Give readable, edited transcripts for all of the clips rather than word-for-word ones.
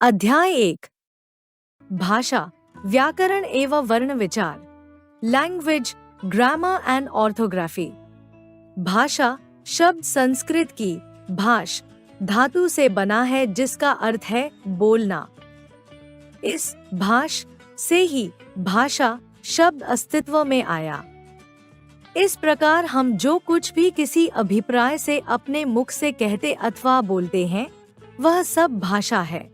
अध्याय 1 भाषा, व्याकरण एवं वर्ण विचार। Language, grammar and orthography. भाषा शब्द संस्कृत की भाष धातु से बना है जिसका अर्थ है बोलना। इस भाष से ही भाषा शब्द अस्तित्व में आया। इस प्रकार हम जो कुछ भी किसी अभिप्राय से अपने मुख से कहते अथवा बोलते हैं वह सब भाषा है।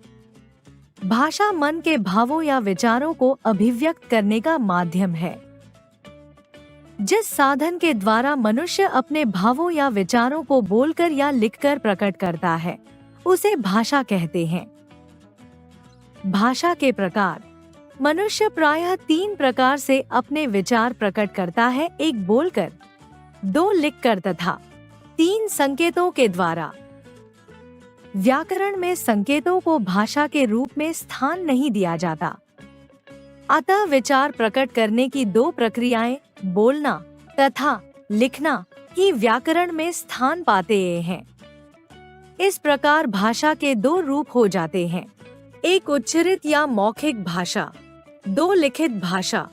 भाषा मन के भावों या विचारों को अभिव्यक्त करने का माध्यम है। जिस साधन के द्वारा मनुष्य अपने भावों या विचारों को बोलकर या लिखकर प्रकट करता है उसे भाषा कहते हैं। भाषा के प्रकार। मनुष्य प्रायः 3 प्रकार से अपने विचार प्रकट करता है, 1 बोलकर, 2 लिखकर तथा 3 संकेतों के द्वारा। व्याकरण में संकेतों को भाषा के रूप में स्थान नहीं दिया जाता। अतः विचार प्रकट करने की 2 प्रक्रियाएं, बोलना तथा लिखना, ही व्याकरण में स्थान पाते हैं। इस प्रकार भाषा के 2 रूप हो जाते हैं, 1 उच्चरित या मौखिक भाषा, 2 लिखित भाषा,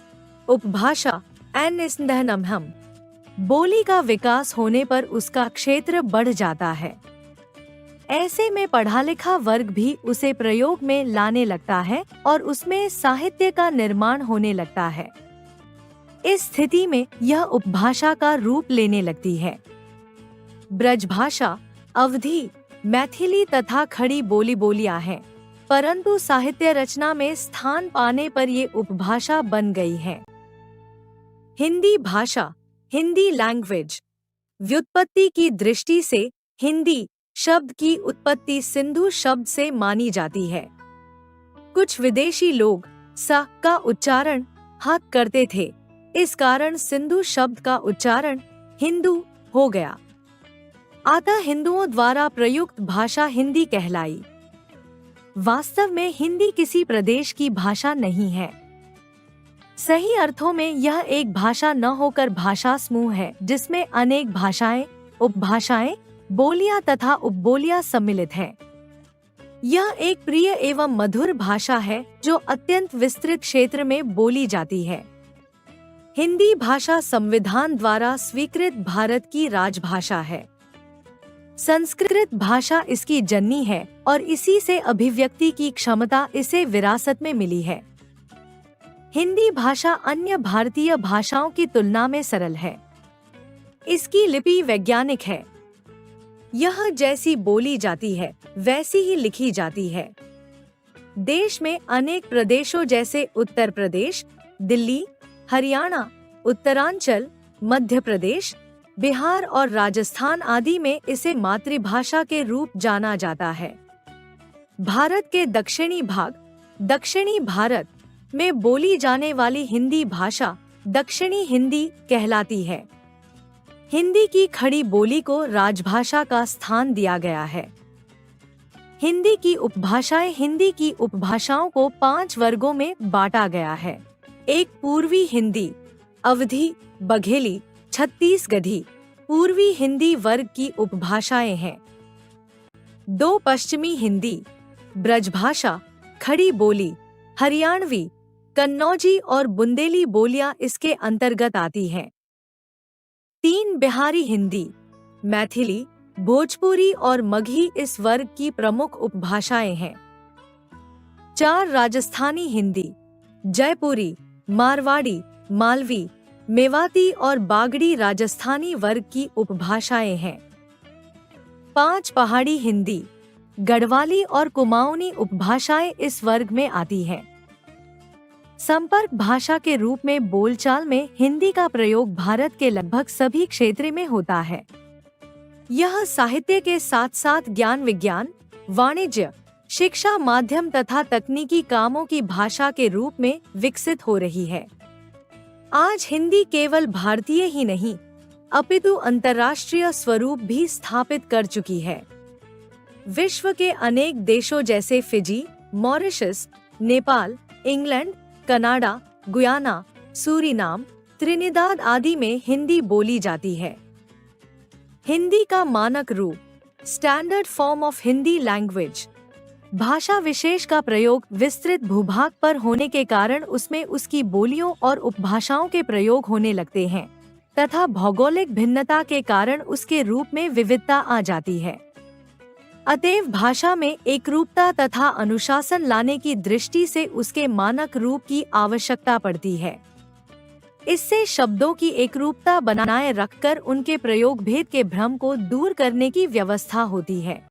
उपभाषा एंड निस्संदेहम। बोली का विकास होने पर उसका क्षेत्र बढ़ जाता है। ऐसे में पढ़ा लिखा वर्ग भी उसे प्रयोग में लाने लगता है और उसमें साहित्य का निर्माण होने लगता है। इस स्थिति में यह उपभाषा का रूप लेने लगती है। ब्रजभाषा, अवधी, मैथिली तथा खड़ी बोलियां हैं, परंतु साहित्य रचना में स्थान पाने पर ये उपभाषा बन गई है। हिंदी भाषा, हिंदी लैंग्वेज। व्युत्पत्ति की दृष्टि से हिंदी शब्द की उत्पत्ति सिंधु शब्द से मानी जाती है। कुछ विदेशी लोग स का उच्चारण ह करते थे, इस कारण सिंधु शब्द का उच्चारण हिंदू हो गया। अतः हिंदुओं द्वारा प्रयुक्त भाषा हिंदी कहलाई। वास्तव में हिंदी किसी प्रदेश की भाषा नहीं है। सही अर्थों में यह एक भाषा न होकर भाषा समूह है जिसमें अनेक भाषाएं, उपभाषाएं, बोलियां तथा उपबोलियां सम्मिलित हैं। यह एक प्रिय एवं मधुर भाषा है जो अत्यंत विस्तृत क्षेत्र में बोली जाती है। हिंदी भाषा संविधान द्वारा स्वीकृत भारत की राजभाषा है। संस्कृत भाषा इसकी जननी है और इसी से अभिव्यक्ति की क्षमता इसे विरासत में मिली है। हिंदी भाषा अन्य भारतीय भाषाओं की तुलना में सरल है। इसकी लिपि वैज्ञानिक है। यह जैसी बोली जाती है वैसी ही लिखी जाती है। देश में अनेक प्रदेशों जैसे उत्तर प्रदेश, दिल्ली, हरियाणा, उत्तरांचल, मध्य प्रदेश, बिहार और राजस्थान आदि में इसे मातृभाषा के रूप जाना जाता है। भारत के दक्षिणी भाग, दक्षिणी भारत में बोली जाने वाली हिंदी भाषा दक्षिणी हिंदी कहलाती है। हिंदी की खड़ी बोली को राजभाषा का स्थान दिया गया है। हिंदी की उपभाषाएं। हिंदी की उपभाषाओं को 5 वर्गों में बांटा गया है। 1 पूर्वी हिंदी, अवधी, बघेली, छत्तीसगढ़ी, पूर्वी हिंदी वर्ग की उपभाषाएं हैं। 2 पश्चिमी हिंदी, ब्रजभाषा, खड़ी बोली, हरियाणवी, कन्नौजी और बुंदेली बोलियां इसके अंतर्गत आती हैं। 3 बिहारी हिंदी, मैथिली, भोजपुरी और मगही इस वर्ग की प्रमुख उपभाषाएं हैं। 4 राजस्थानी हिंदी, जयपुरी, मारवाड़ी, मालवी, मेवाती और बागड़ी राजस्थानी वर्ग की उपभाषाएं हैं। 5 पहाड़ी हिंदी, गढ़वाली और कुमाऊनी उपभाषाएं इस वर्ग में आती हैं। संपर्क भाषा के रूप में बोलचाल में हिंदी का प्रयोग भारत के लगभग सभी क्षेत्र में होता है। यह साहित्य के साथ साथ ज्ञान विज्ञान, वाणिज्य, शिक्षा माध्यम तथा तकनीकी कामों की भाषा के रूप में विकसित हो रही है। आज हिंदी केवल भारतीय ही नहीं अपितु अंतर्राष्ट्रीय स्वरूप भी स्थापित कर चुकी है। विश्व के अनेक देशों जैसे Fiji, Mauritius, Nepal, England, Canada, Guyana, Suriname, Trinidad आदि में हिंदी बोली जाती है। हिंदी का मानक रूप, standard form of Hindi language, भाषा विशेष का प्रयोग विस्तृत भूभाग पर होने के कारण उसमें उसकी बोलियों और उपभाषाओं के प्रयोग होने लगते हैं तथा भौगोलिक भिन्नता के कारण उसके रूप में विविधता आ जाती है। अतएव भाषा में एकरूपता तथा अनुशासन लाने की दृष्टि से उसके मानक रूप की आवश्यकता पड़ती है। इससे शब्दों की एकरूपता बनाए रखकर उनके प्रयोग भेद के भ्रम को दूर करने की व्यवस्था होती है।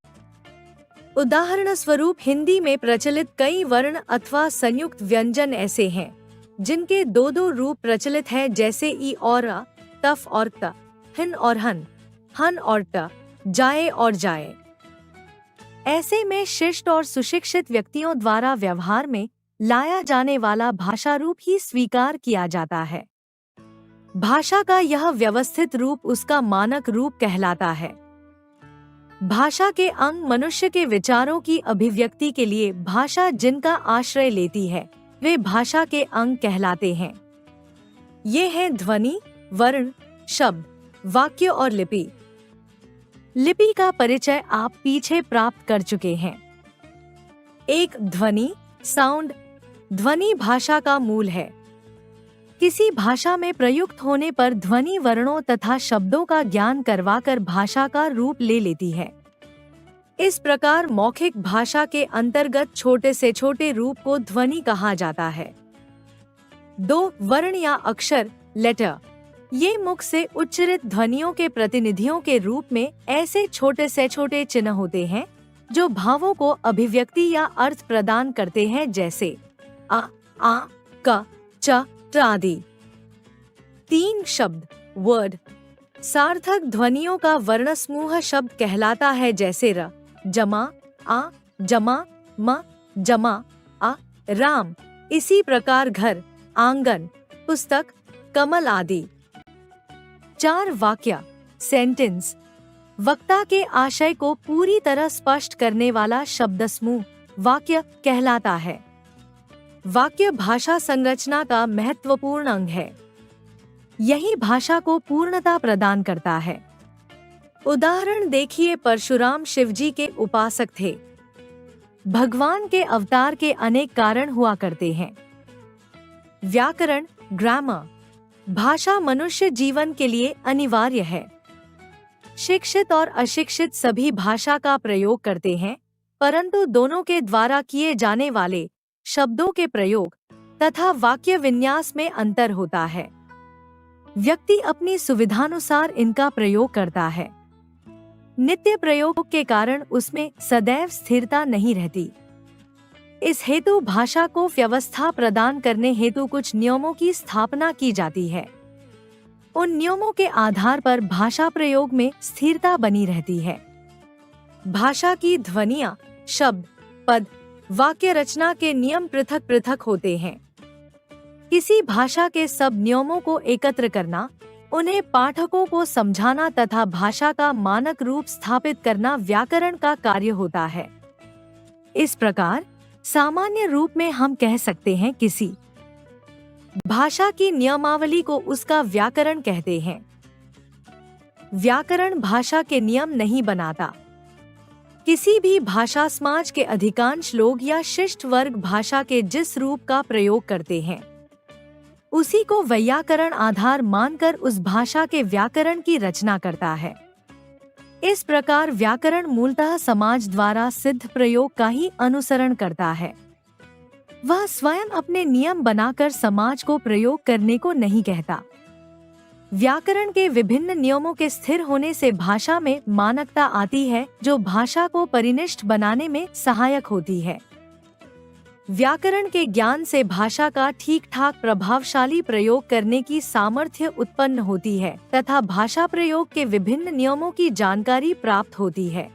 उदाहरण स्वरूप हिंदी में प्रचलित कई वर्ण अथवा संयुक्त व्यंजन ऐसे हैं जिनके दो दो रूप प्रचलित है, जैसे ई और अ, तफ और त, हिन और हन और ट, जाए और जाए। ऐसे में शिष्ट और सुशिक्षित व्यक्तियों द्वारा व्यवहार में लाया जाने वाला भाषा रूप ही स्वीकार किया जाता है। भाषा का यह व्यवस्थित रूप उसका मानक रूप कहलाता है। भाषा के अंग मनुष्य के विचारों की अभिव्यक्ति के लिए भाषा जिनका आश्रय लेती है वे भाषा के अंग कहलाते हैं। ये हैं ध्वनि, वर्ण, शब्द, वाक्य और लिपि। लिपि का परिचय आप पीछे प्राप्त कर चुके हैं। एक ध्वनि, साउंड। ध्वनि भाषा का मूल है। किसी भाषा में प्रयुक्त होने पर ध्वनि वर्णों तथा शब्दों का ज्ञान करवाकर भाषा का रूप ले लेती है। इस प्रकार मौखिक भाषा के अंतर्गत छोटे से छोटे रूप को ध्वनि कहा जाता है। दो वर्ण या अक्षर, लेटर, ये मुख से उच्चारित ध्वनियों के प्रतिनिधियों के रूप में ऐसे छोटे से छोटे चिन्ह होते हैं जो भावों को अभिव्यक्ति या अर्थ प्रदान करते हैं, जैसे आ, क, च, ट आदि। तीन शब्द, वर्ड, सार्थक ध्वनियों का वर्ण समूह शब्द कहलाता है, जैसे र, जमा, आ, जमा, म, जमा, आ, राम। इसी प्रकार घर, आंगन, पुस्तक, कमल आदि। चार वाक्य, सेंटेंस, वक्ता के आशय को पूरी तरह स्पष्ट करने वाला शब्द समूह वाक्य कहलाता है। वाक्य भाषा संरचना का महत्वपूर्ण अंग है। यही भाषा को पूर्णता प्रदान करता है। उदाहरण देखिए, परशुराम शिवजी के उपासक थे। भगवान के अवतार के अनेक कारण हुआ करते हैं। व्याकरण, ग्रामर, भाषा मनुष्य जीवन के लिए अनिवार्य है। शिक्षित और अशिक्षित सभी भाषा का प्रयोग करते हैं, परंतु दोनों के द्वारा किए जाने वाले शब्दों के प्रयोग तथा वाक्य विन्यास में अंतर होता है। व्यक्ति अपनी सुविधानुसार इनका प्रयोग करता है। नित्य प्रयोग के कारण उसमें सदैव स्थिरता नहीं रहती। इस हेतु भाषा को व्यवस्था प्रदान करने हेतु कुछ नियमों की स्थापना की जाती है। उन नियमों के आधार पर भाषा प्रयोग में स्थिरता बनी रहती है। भाषा की ध्वनियाँ, शब्द, पद, वाक्य रचना के नियम पृथक पृथक होते हैं। किसी भाषा के सब नियमों को एकत्र करना, उन्हें पाठकों को समझाना तथा भाषा का मानक रूप स्थापित करना व्याकरण का कार्य होता है। इस प्रकार सामान्य रूप में हम कह सकते हैं किसी भाषा की नियमावली को उसका व्याकरण कहते हैं। व्याकरण भाषा के नियम नहीं बनाता। किसी भी भाषा समाज के अधिकांश लोग या शिष्ट वर्ग भाषा के जिस रूप का प्रयोग करते हैं उसी को वैयाकरण आधार मानकर उस भाषा के व्याकरण की रचना करता है। इस प्रकार व्याकरण मूलतः समाज द्वारा सिद्ध प्रयोग का ही अनुसरण करता है। वह स्वयं अपने नियम बनाकर समाज को प्रयोग करने को नहीं कहता। व्याकरण के विभिन्न नियमों के स्थिर होने से भाषा में मानकता आती है, जो भाषा को परिनिष्ठ बनाने में सहायक होती है। व्याकरण के ज्ञान से भाषा का ठीक ठाक प्रभावशाली प्रयोग करने की सामर्थ्य उत्पन्न होती है तथा भाषा प्रयोग के विभिन्न नियमों की जानकारी प्राप्त होती है।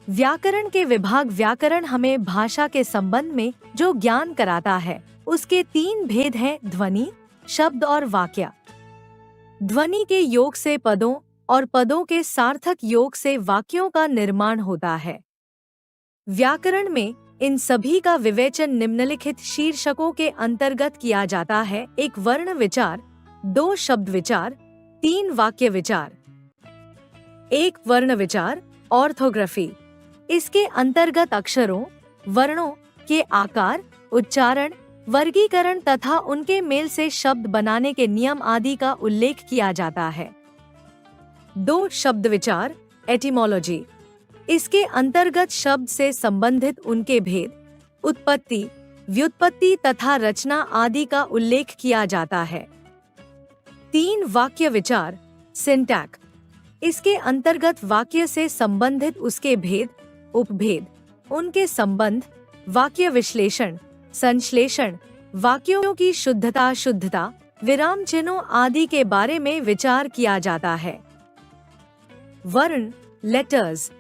व्याकरण के विभाग व्याकरण हमें भाषा के संबंध में जो ज्ञान कराता है उसके तीन भेद हैं, ध्वनि, शब्द और वाक्य। ध्वनि के योग से पदों और पदों के सार्थक योग से वाक्यों का निर्माण होता है। व्याकरण में इन सभी का विवेचन निम्नलिखित शीर्षकों के अंतर्गत किया जाता है: एक वर्ण विचार, दो शब्द विचार, तीन वाक्य विचार। एक वर्ण विचार, ऑर्थोग्राफी। इसके अंतर्गत अक्षरों, वर्णों के आकार, उच्चारण, वर्गीकरण तथा उनके मेल से शब्द बनाने के नियम आदि का उल्लेख किया जाता है। 2. शब्द विचार, एटिमोलॉजी। इसके अंतर्गत शब्द से संबंधित उनके भेद, उत्पत्ति, व्युत्पत्ति तथा रचना आदि का उल्लेख किया जाता है। 3. वाक्य विचार, सिंटैक। इसके अंतर्गत वाक्य से संबंधित उसके भेद, उपभेद, उनके संबंध, वाक्य विश्लेषण, संश्लेषण, वाक्यों की शुद्धता अशुद्धता, विराम चिन्हों आदि के बारे में विचार किया जाता है। वर्ण, लेटर्स।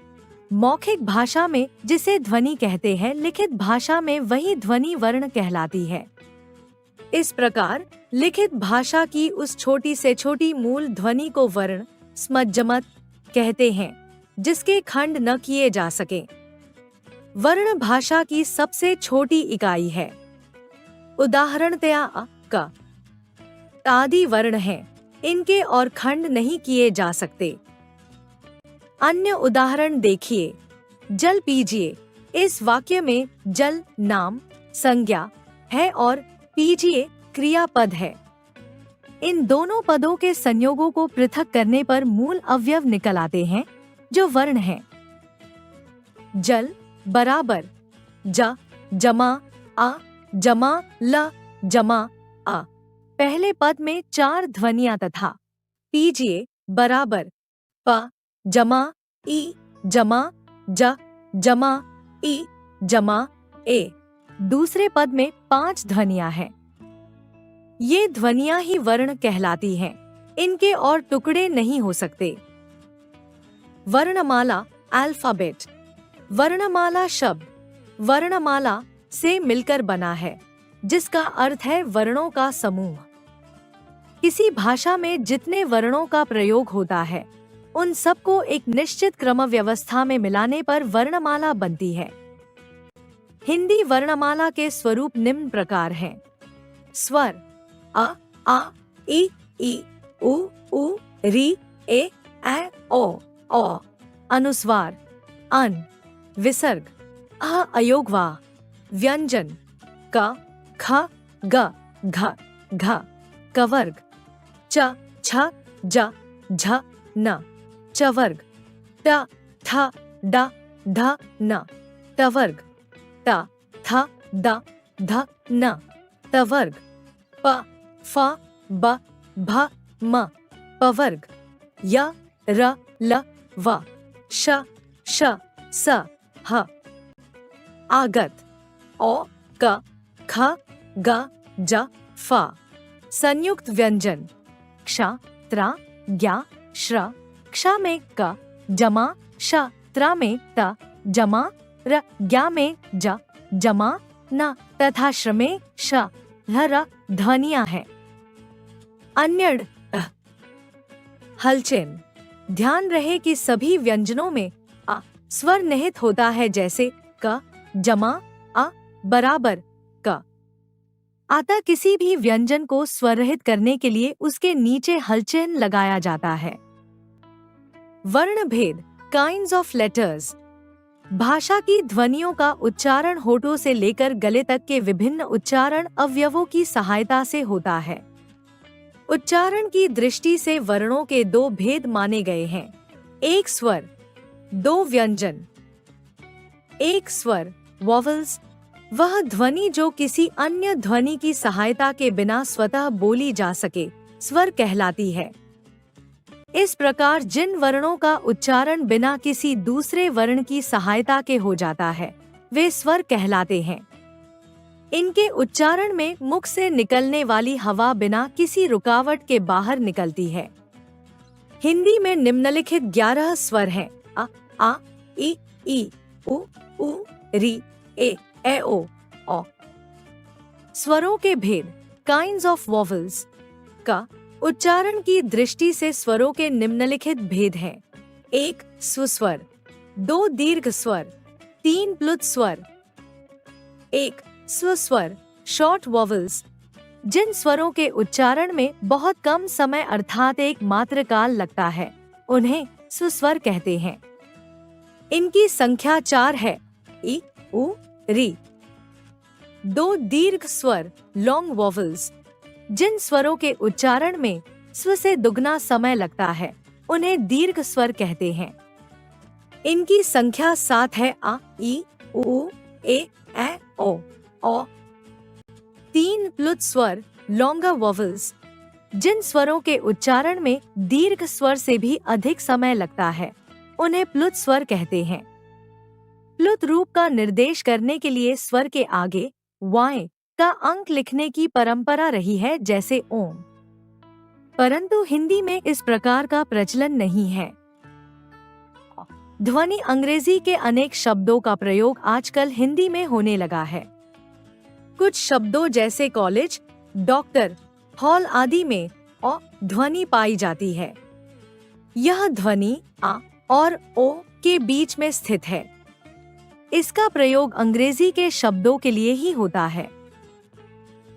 मौखिक भाषा में जिसे ध्वनि कहते हैं, लिखित भाषा में वही ध्वनि वर्ण कहलाती है। इस प्रकार लिखित भाषा की उस छोटी से छोटी मूल ध्वनि को वर्ण, स्मज्जमत कहते हैं, जिसके खंड न किए जा सके। वर्ण भाषा की सबसे छोटी इकाई है। उदाहरणतया अ, क आदि वर्ण हैं, इनके और खंड नहीं किए जा सकते। अन्य उदाहरण देखिए। जल पीजिए। इस वाक्य में जल नाम, संज्ञा है और पीजिए क्रियापद है। इन दोनों पदों के संयोगों को पृथक करने पर मूल अवयव निकल आते हैं, जो वर्ण हैं। जल बराबर ज जमा आ जमा ल जमा आ। पहले पद में 4 ध्वनियां तथा पीजिए बराबर प जमा ई जमा ज जमा ई जमा ए। दूसरे पद में 5 ध्वनियां हैं। ये ध्वनियां ही वर्ण कहलाती हैं। इनके और टुकड़े नहीं हो सकते। वर्णमाला, अल्फाबेट। वर्णमाला शब्द वर्णमाला से मिलकर बना है, जिसका अर्थ है वर्णों का समूह। किसी भाषा में जितने वर्णों का प्रयोग होता है, उन सबको एक निश्चित क्रम व्यवस्था में मिलाने पर वर्णमाला बनती है। हिंदी वर्णमाला के स्वरूप निम्न प्रकार हैं। स्वर अ आ ई उ ऊ री ए ओ औ। अनुस्वार अन। विसर्ग अ अयोगवा। व्यंजन क ख ग घ घ। कवर्ग च छ ज झ न। चवर्ग ट थ ड ध न। तवर्ग ट थ द ध न। तवर्ग प फ ब भ म। पवर्ग य र ल व श श स ह। आगत ओ क ख ग ज फ। संयुक्त व्यंजन क्ष त्र ज्ञ श्र। क्ष में क जमा श, त्र में त जमा र, ज्ञ में ज जमा न तथा श्र में श ल र ध्वनियां हैं। अन्यड़ हलचेन। ध्यान रहे कि सभी व्यंजनों में अ स्वर निहित होता है, जैसे क जमा अ बराबर क। अतः किसी भी व्यंजन को स्वरहित करने के लिए उसके नीचे हलचेन लगाया जाता है। वर्ण भेद, काइंड्स ऑफ लेटर्स। भाषा की ध्वनियों का उच्चारण होठों से लेकर गले तक के विभिन्न उच्चारण अवयवों की सहायता से होता है। उच्चारण की दृष्टि से वर्णों के 2 भेद माने गए हैं। एक स्वर, 2 व्यंजन। एक स्वर वॉवल्स, वह ध्वनि जो किसी अन्य ध्वनि की सहायता के बिना स्वतः बोली जा सके, स्वर कहलाती है। इस प्रकार जिन वर्णों का उच्चारण बिना किसी दूसरे वर्ण की सहायता के हो जाता है, वे स्वर कहलाते हैं। इनके उच्चारण में मुख से निकलने वाली हवा बिना किसी रुकावट के बाहर निकलती है। हिंदी में निम्नलिखित 11 स्वर हैं: अ, आ, ई, उ, री, ए ओ, औ। स्वरों के भेद, काइंड्स ऑफ वॉवल्स। का उच्चारण की दृष्टि से स्वरों के निम्नलिखित भेद हैं: 1 सुस्वर, 2 दीर्घ स्वर, 3 प्लुत स्वर। 1 स्वस्वर, शॉर्ट वॉवल्स। जिन स्वरों के उच्चारण में बहुत कम समय अर्थात एक मात्र काल लगता है, उन्हें सुस्वर कहते हैं। इनकी संख्या 4 है। ई, उ, री। 2 दीर्घ स्वर लॉन्ग वॉवल्स, जिन स्वरों के उच्चारण में स्व से दुगना समय लगता है उन्हें दीर्घ स्वर कहते हैं। इनकी संख्या 7 है। आ, ई, उ, ए, ओ। 3 प्लुत स्वर लॉन्गर वॉवल्स, जिन स्वरों के उच्चारण में दीर्घ स्वर से भी अधिक समय लगता है उन्हें प्लुत स्वर कहते हैं। प्लुत रूप का निर्देश करने के लिए स्वर के आगे वाय का अंक लिखने की परंपरा रही है, जैसे ओम, परंतु हिंदी में इस प्रकार का प्रचलन नहीं है। ध्वनि अंग्रेजी के अनेक शब्दों का प्रयोग आजकल हिंदी में होने लगा है। कुछ शब्दों जैसे कॉलेज, डॉक्टर, हॉल आदि में अ ध्वनि पाई जाती है। यह ध्वनि आ और ओ के बीच में स्थित है। इसका प्रयोग अंग्रेजी के शब्दों के लिए ही होता है।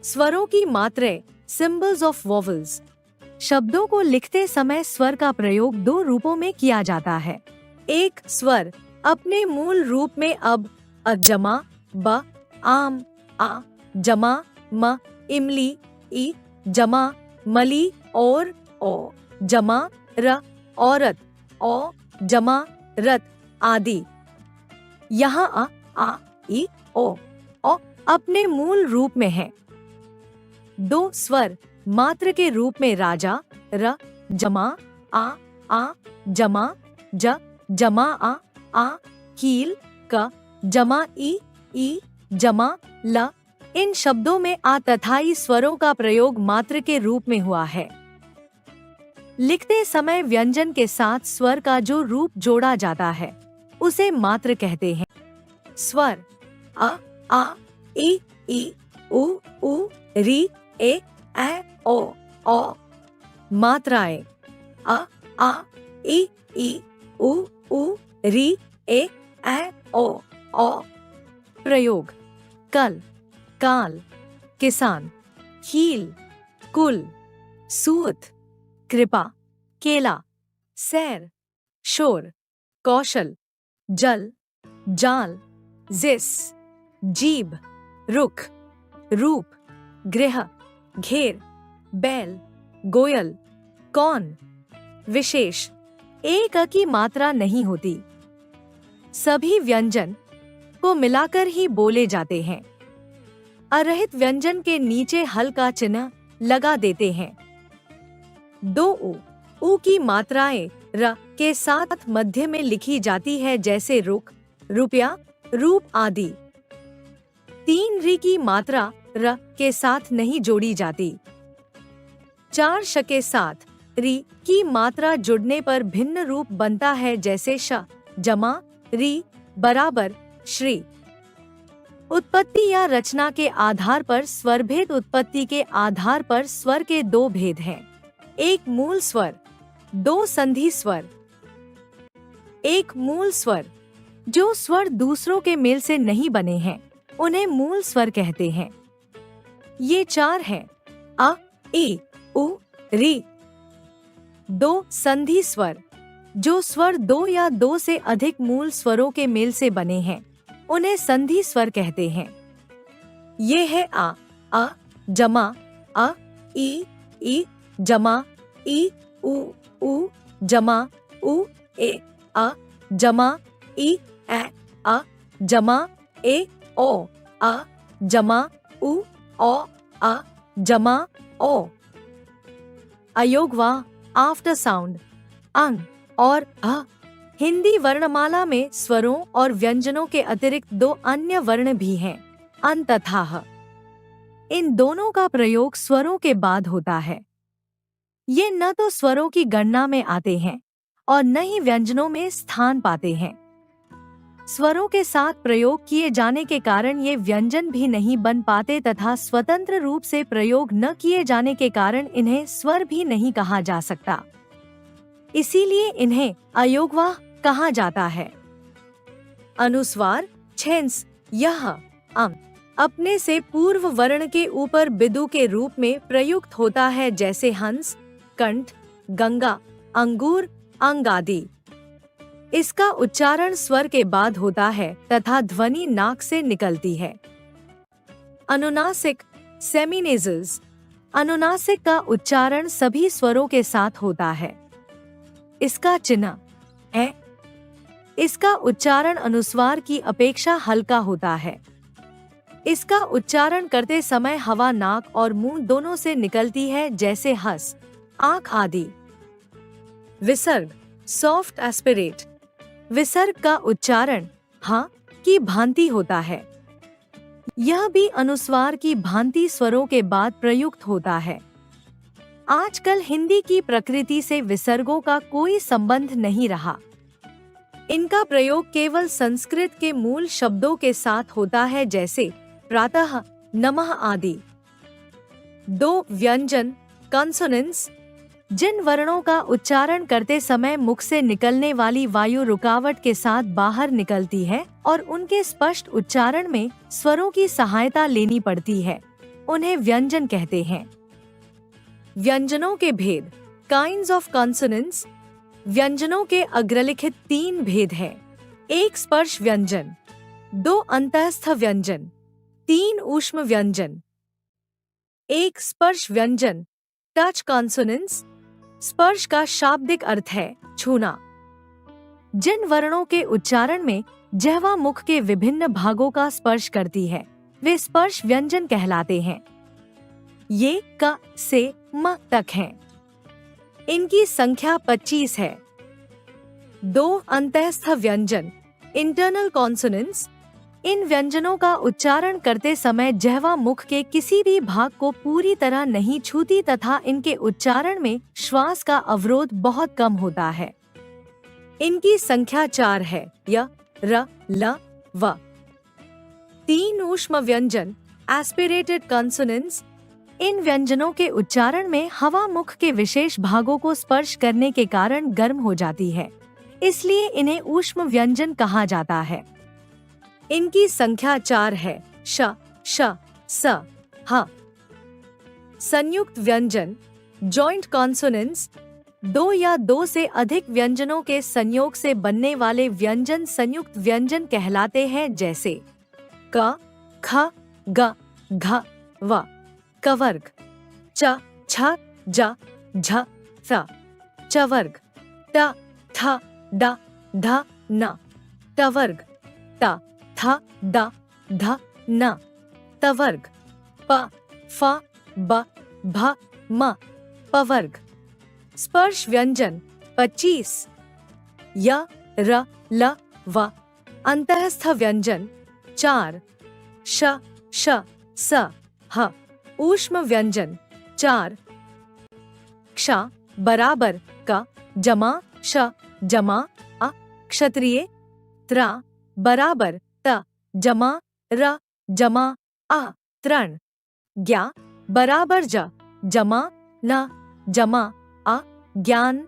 स्वरों की मात्रें सिंबल्स ऑफ वॉवल्स, शब्दों को लिखते समय स्वर का प्रयोग 2 रूपों में किया जाता है। एक स्वर अपने मूल रूप में अब अ जमा ब, आम आ जमा म, इमली ई जमा मली और ओ जमा र, औरत ओ जमा रत आदि। यहाँ आ ई ओ अपने मूल रूप में है। 2 स्वर मात्र के रूप में राजा र जमा आ जमा ज जमा आ कील क जमा ई जमा ल, इन शब्दों में आ तथा ई स्वरों का प्रयोग मात्र के रूप में हुआ है। लिखते समय व्यंजन के साथ स्वर का जो रूप जोड़ा जाता है उसे मात्र कहते हैं। स्वर आ ई उ री ए ओ। मात्राएं आ ई उ री ए ओ। प्रयोग कल, काल, किसान, हील, कुल, सूत, कृपा, केला, सैर, शोर, कौशल, जल, जाल, जिस, जीभ, रुख, रूप, गृह, घेर, बैल, गोयल, कौन। विशेष एक अ की मात्रा नहीं होती। सभी व्यंजन को मिलाकर ही बोले जाते हैं। अरहित व्यंजन के नीचे हल्का चिन्ह लगा देते हैं। 2 उ की मात्राएं र के साथ मध्य में लिखी जाती है, जैसे रुक, रुपया, रूप आदि। 3 री की मात्रा र के साथ नहीं जोड़ी जाती। 4 श के साथ री की मात्रा जुड़ने पर भिन्न रूप बनता है, जैसे श जमा री बराबर श्री। उत्पत्ति या रचना के आधार पर स्वरभेद। उत्पत्ति के आधार पर स्वर के 2 भेद हैं। एक मूल स्वर, 2 संधि स्वर। एक मूल स्वर जो स्वर दूसरों के मेल से नहीं बने हैं उन्हें मूल स्वर कहते हैं। ये 4 हैं: अ, ई, उ, री। 2 संधि स्वर जो स्वर 2 या 2 से अधिक मूल स्वरों के मेल से बने हैं उन्हें संधि स्वर कहते हैं। ये है आ जमा अ, ई जमा ई, उ जमा उ, ए अ जमा ई, अ जमा ए ओ, अ जमा उ, ओ अ जमा ओ। अयोगवा आफ्टर साउंड अंग और अ। हिंदी वर्णमाला में स्वरों और व्यंजनों के अतिरिक्त 2 अन्य वर्ण भी हैं, अन तथा ह। इन दोनों का प्रयोग स्वरों के बाद होता है। ये न तो स्वरों की गणना में आते हैं और न ही व्यंजनों में स्थान पाते हैं। स्वरों के साथ प्रयोग किए जाने के कारण ये व्यंजन भी नहीं बन पाते तथा स्वतंत्र रूप से प्रयोग न किए जाने के कारण इन्हें स्वर भी नहीं कहा जा सकता। इसीलिए इन्हें अयोगवाह कहा जाता है। अनुस्वार छेंस यह अपने से पूर्व वर्ण के ऊपर बिंदु के रूप में प्रयुक्त होता है, जैसे हंस, कंठ, गंगा, अंगूर, अंग आदि। इसका उच्चारण स्वर के बाद होता है तथा ध्वनि नाक से निकलती है। अनुनासिक सेमीनेजल्स। अनुनासिक का उच्चारण सभी स्वरों के साथ होता है। इसका चिन्ह है। इसका उच्चारण अनुस्वार की अपेक्षा हल्का होता है। इसका उच्चारण करते समय हवा नाक और मुंह दोनों से निकलती है, जैसे हंस, आंख आदि। विसर्ग सॉफ्ट एस्पिरेट। विसर्ग का उच्चारण हा की भांति होता है। यह भी अनुस्वार की भांति स्वरों के बाद प्रयुक्त होता है। आजकल हिंदी की प्रकृति से विसर्गों का कोई संबंध नहीं रहा। इनका प्रयोग केवल संस्कृत के मूल शब्दों के साथ होता है, जैसे प्रातः, नमः आदि। दो व्यंजन कॉन्सोनेंट्स। जिन वर्णों का उच्चारण करते समय मुख से निकलने वाली वायु रुकावट के साथ बाहर निकलती है और उनके स्पष्ट उच्चारण में स्वरों की सहायता लेनी पड़ती है, उन्हें व्यंजन कहते हैं। व्यंजनों के भेद काइंड्स ऑफ कॉन्सोनेंट्स। व्यंजनों के अग्रलिखित 3 भेद हैं। 1 स्पर्श व्यंजन, 2 अंतःस्थ व्यंजन, 3 ऊष्म व्यंजन। 1 स्पर्श व्यंजन टच कॉन्सोनेंट्स। स्पर्श का शाब्दिक अर्थ है छूना। जिन वर्णों के उच्चारण में जिह्वा मुख के विभिन्न भागों का स्पर्श करती है, वे स्पर्श व्यंजन कहलाते हैं। ये क से म तक हैं। इनकी संख्या 25 है। 2 अंतःस्थ व्यंजन इंटरनल कॉन्सोनेंट्स। इन व्यंजनों का उच्चारण करते समय जिह्वा मुख के किसी भी भाग को पूरी तरह नहीं छूती तथा इनके उच्चारण में श्वास का अवरोध बहुत कम होता है। इनकी संख्या 4 है, य, र, ल, व। 3 ऊष्म व्यंजन एस्पिरेटेड कॉन्सोनेंट्स। इन व्यंजनों के उच्चारण में हवा मुख के विशेष भागों को स्पर्श करने के कारण गर्म हो जाती है, इसलिए इन्हें ऊष्म व्यंजन कहा जाता है। इनकी संख्या 4 है, श, श, स, ह। संयुक्त व्यंजन जॉइंट कॉन्सोनेंट्स। 2 या 2 से अधिक व्यंजनों के संयोग से बनने वाले व्यंजन संयुक्त व्यंजन कहलाते हैं, जैसे क, ख, ग, घ, व। कवर्ग च, छ, ज, झ, थ। चवर्ग ट, ठ, ड, ध, न। टवर्ग त, थ, द, ध, न। तवर्ग प, फ, ब, भ, म। पवर्ग। स्पर्श व्यंजन 25, य, र, ल, व। अंतःस्थ व्यंजन 4, श, श, स, ह। ऊष्म व्यंजन 4, क्ष बराबर क जमा श जमा अ। क्षत्रिय त्रा बराबर त जमा र जमा आ। तृण ज्ञा बराबर ज जमा न जमा आ। ज्ञान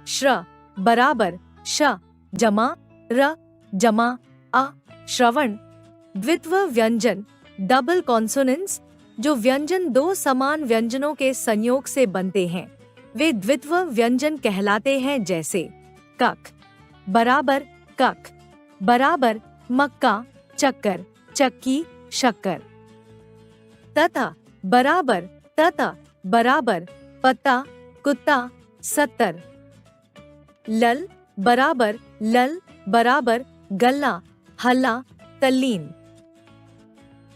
श्र बराबर श जमा र जमा आ। श्रवण द्वित्व व्यंजन डबल कॉन्सोनेंट्स। जो व्यंजन 2 समान व्यंजनों के संयोग से बनते हैं, वे द्वित्व व्यंजन कहलाते हैं, जैसे कक बराबर कक बराबर मक्का चक्कर चक्की शक्कर। तथा बराबर तथा बराबर पत्ता कुत्ता 70। लल बराबर लल बराबर गल्ला हल्ला तल्लीन।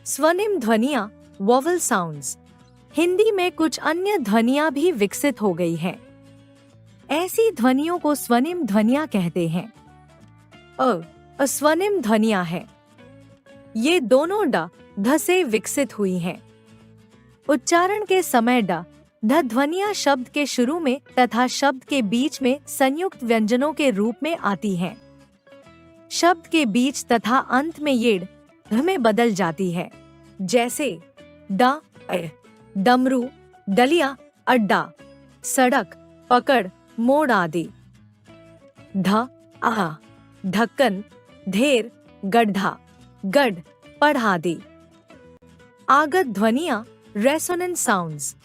स्वनिम ध्वनियां वोवल साउंड्स। हिंदी में कुछ अन्य ध्वनियां भी विकसित हो गई हैं। ऐसी ध्वनियों को स्वनिम ध्वनियां कहते हैं। अस्वनिम ध्वनियां हैं। ये दोनों ड ध से विकसित हुई हैं। उच्चारण के समय ड ध ध्वनियां शब्द के शुरू में तथा शब्द के बीच में संयुक्त व्यंजनों के रूप में आती हैं। शब्द के बीच तथा अंत में ये ध में बदल जाती है, जैसे ड, डमरू, डलिया, अड्डा, सड़क, पकड़, मोड़ आदि। ध, आ, ढक्कन, ढेर, गड्ढा, गढ़, पढ़ आदि। आगत ध्वनियां रेसोनेंट साउंड्स।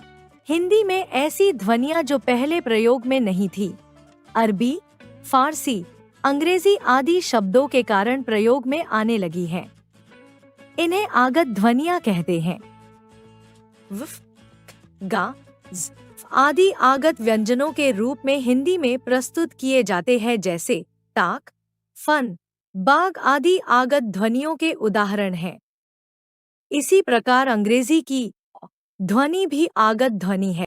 हिंदी में ऐसी ध्वनियां जो पहले प्रयोग में नहीं थी, अरबी, फारसी, अंग्रेजी आदि शब्दों के कारण प्रयोग में आने लगी हैं। इन्हें आगत ध्वनियां कहते हैं। वफ, गा, ज आदि आगत व्यंजनों के रूप में हिंदी में प्रस्तुत किए जाते हैं, जैसे ताक, फन, बाग आदि आगत ध्वनियों के उदाहरण हैं। इसी प्रकार अंग्रेजी की ध्वनि भी आगत ध्वनि है।